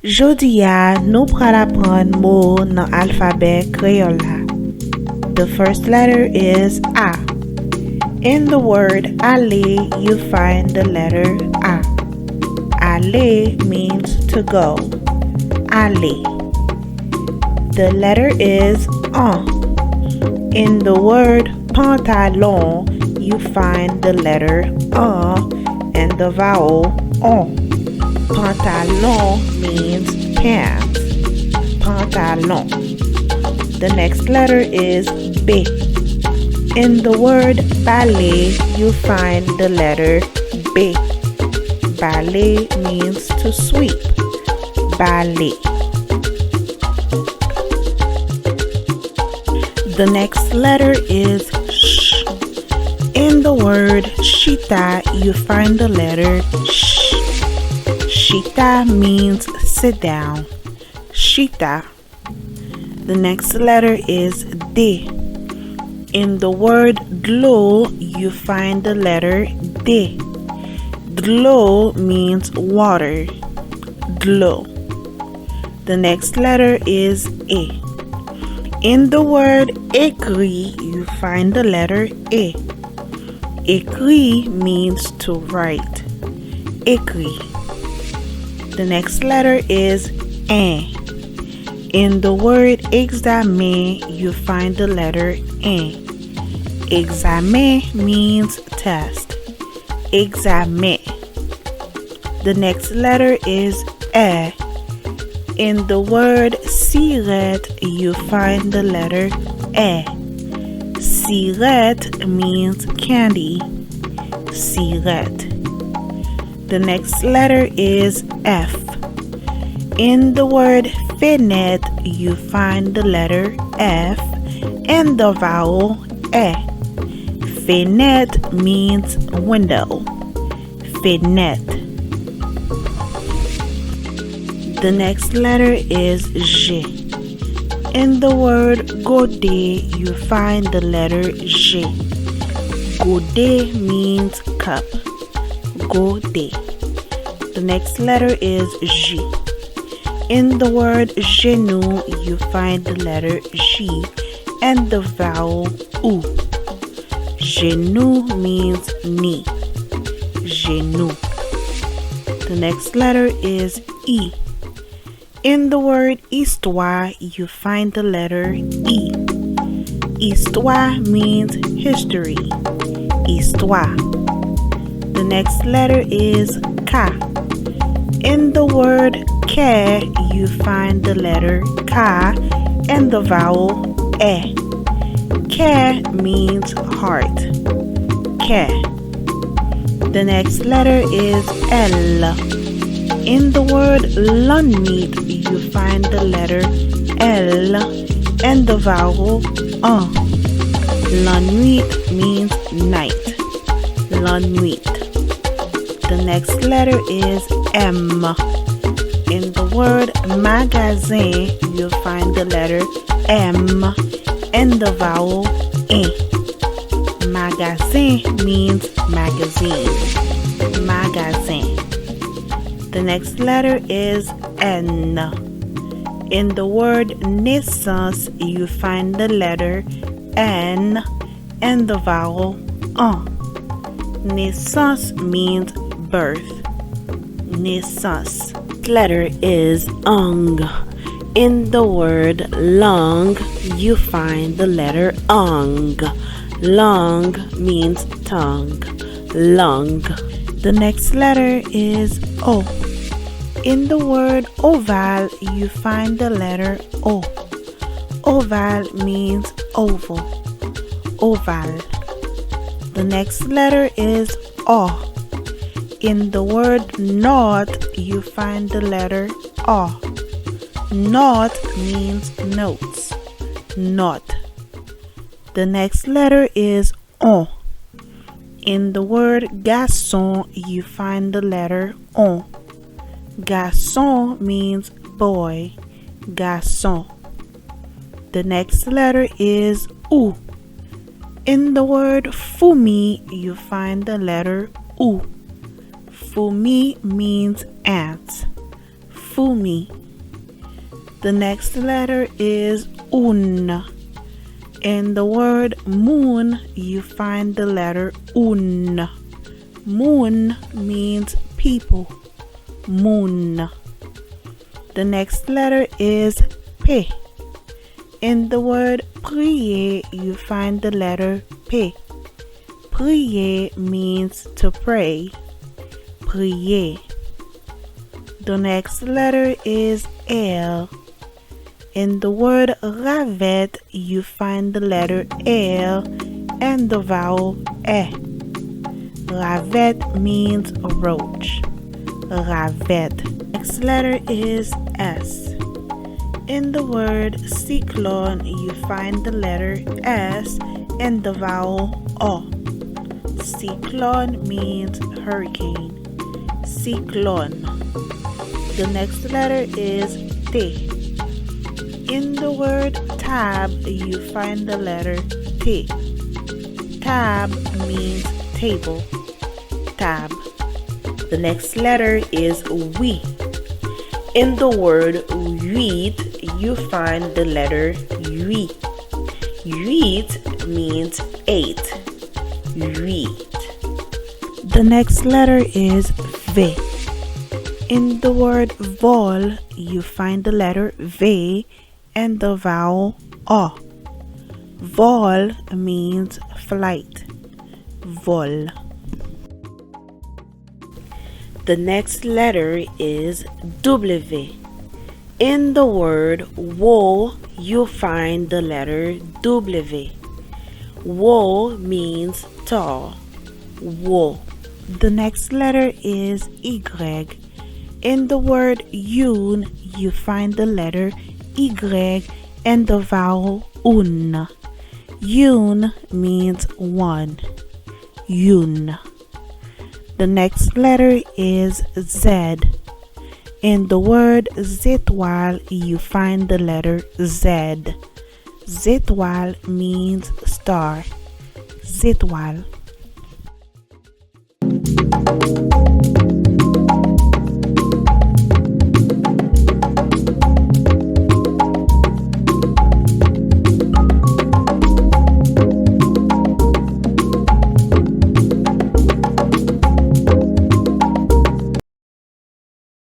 Jodia nou pral apprendre mot dans alphabet créole la. The first letter is A. In the word aller, you find the letter A. Aller means to go. Aller. The letter is en. In the word pantalon, you find the letter en and the vowel on. Pantalon means pants. Pantalon. The next letter is B. In the word ballet, you find the letter B. Ballet means to sweep. Ballet. The next letter is sh. In the word shita, you find the letter sh. Shita means sit down. Shita. The next letter is D. In the word glow, you find the letter D. Glow means water. Glow. The next letter is A. In the word écrit, you find the letter A. Écrit means to write. Écrit. The next letter is N. In the word examen, you find the letter N. Examen means test. Examen. The next letter is E. In the word cigarette, you find the letter E. Cigarette means candy. Cigarette. The next letter is F. In the word fenêtre, you find the letter F and the vowel E. Fenêtre means window. Fenêtre. The next letter is G. In the word godet, you find the letter G. Godet means cup. Godet. The next letter is G. In the word genou, you find the letter G and the vowel OU. Genou means knee. Genou. The next letter is E. In the word histoire, you find the letter E. Histoire means history. Histoire. The next letter is K. In the word K, you find the letter K and the vowel E. K means heart. K. The next letter is L. In the word nuit, you find the letter L and the vowel nuit means night. Nuit. The next letter is M. In the word magasin, you find the letter M and the vowel E. Magasin means magazine. Magasin. The next letter is N. In the word naissance, you find the letter N and the vowel Naissance means birth. Naissance. Letter is ong. In the word long, you find the letter ong. Long means tongue. Long. The next letter is O. In the word oval, you find the letter O. Oval means oval. Oval. The next letter is O. In the word north, you find the letter O. North means notes. North. The next letter is O. In the word garçon, you find the letter O. Garçon means boy. Garçon. The next letter is U. In the word fumi, you find the letter U. Fumi means ants. fumi. The next letter is un. In the word moon, you find the letter un. Moon means people. Moon. The next letter is P. In the word prier, you find the letter P. Prier means to pray. Prier. The next letter is L. In the word ravet, you find the letter L and the vowel E. Ravet means roach. Ravet. Next letter is S. In the word cyclone, you find the letter S and the vowel O. Cyclone means hurricane. Cyclone. The next letter is T. In the word tab, you find the letter T. Tab means table. Tab. The next letter is we. In the word huit, you find the letter huit. Huit means 8. Huit. The next letter is V. In the word vol, you find the letter V and the vowel O. Vol means flight. Vol. The next letter is W. In the word woe, you find the letter W. Woe means tall. Woe. The next letter is Y. In the word yun, you find the letter Y and the vowel un. Yun means one. Yun. The next letter is Z. In the word zétoile, you find the letter Z. Zétoile means star. Zétoile.